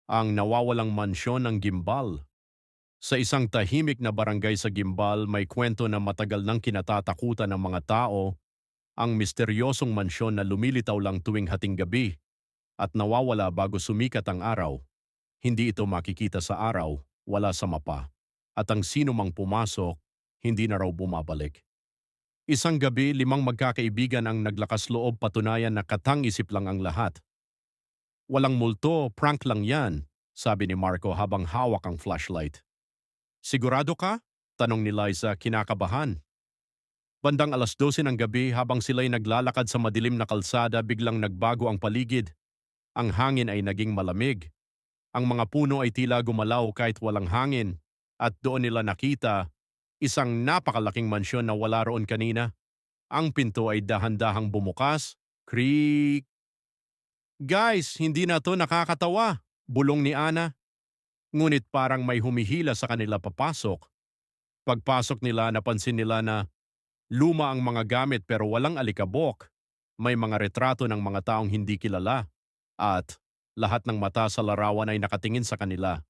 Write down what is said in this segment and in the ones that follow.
ang nawawalang mansyon ng Gimbal. Sa isang tahimik na barangay sa Gimbal, may kwento na matagal nang kinatatakutan ng mga tao, ang misteryosong mansyon na lumilitaw lang tuwing hating gabi at nawawala bago sumikat ang araw. Hindi ito makikita sa araw, wala sa mapa, at ang sino mang pumasok, hindi na raw bumabalik. Isang gabi, limang magkakaibigan ang naglakas loob patunayan na katang-isip lang ang lahat. Walang multo, prank lang yan, sabi ni Marco habang hawak ang flashlight. Sigurado ka? Tanong ni Liza kinakabahan. Bandang 12:00 ng gabi habang sila'y naglalakad sa madilim na kalsada biglang nagbago ang paligid. Ang hangin ay naging malamig. Ang mga puno ay tila gumalaw kahit walang hangin. At doon nila nakita isang napakalaking mansyon na wala roon kanina. Ang pinto ay dahan-dahang bumukas. Creak! Guys, hindi na to nakakatawa, bulong ni Ana. Ngunit parang may humihila sa kanila papasok. Pagpasok nila, napansin nila na luma ang mga gamit pero walang alikabok. May mga retrato ng mga taong hindi kilala. At lahat ng mata sa larawan ay nakatingin sa kanila.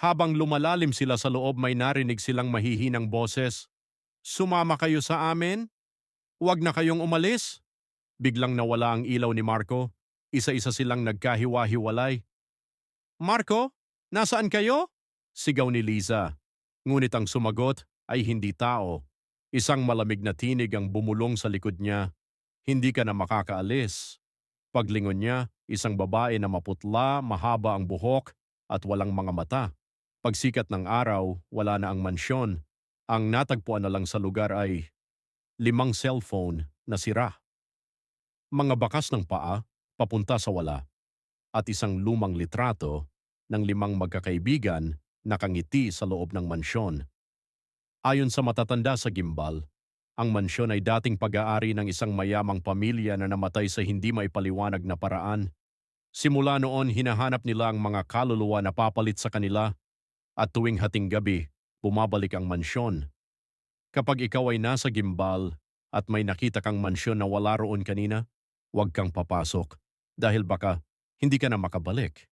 Habang lumalalim sila sa loob, may narinig silang mahihinang boses. Sumama kayo sa amin? Huwag na kayong umalis. Biglang nawala ang ilaw ni Marco. Isa-isa silang nagkahiwa-hiwalay. Marco, nasaan kayo? Sigaw ni Liza. Ngunit ang sumagot ay hindi tao. Isang malamig na tinig ang bumulong sa likod niya. Hindi ka na makakaalis. Paglingon niya, isang babae na maputla, mahaba ang buhok at walang mga mata. Pagsikat ng araw, wala na ang mansyon. Ang natagpuan na lang sa lugar ay 5 cellphone na sira. Mga bakas ng paa, papunta sa wala. At isang lumang litrato ng 5 magkakaibigan nakangiti sa loob ng mansyon. Ayon sa matatanda sa Gimbal, ang mansyon ay dating pag-aari ng isang mayamang pamilya na namatay sa hindi maipaliwanag na paraan. Simula noon, hinahanap nila ang mga kaluluwa na papalit sa kanila at tuwing hating gabi, bumabalik ang mansyon. Kapag ikaw ay nasa Gimbal at may nakita kang mansyon na wala roon kanina, huwag kang papasok dahil baka hindi ka na makabalik.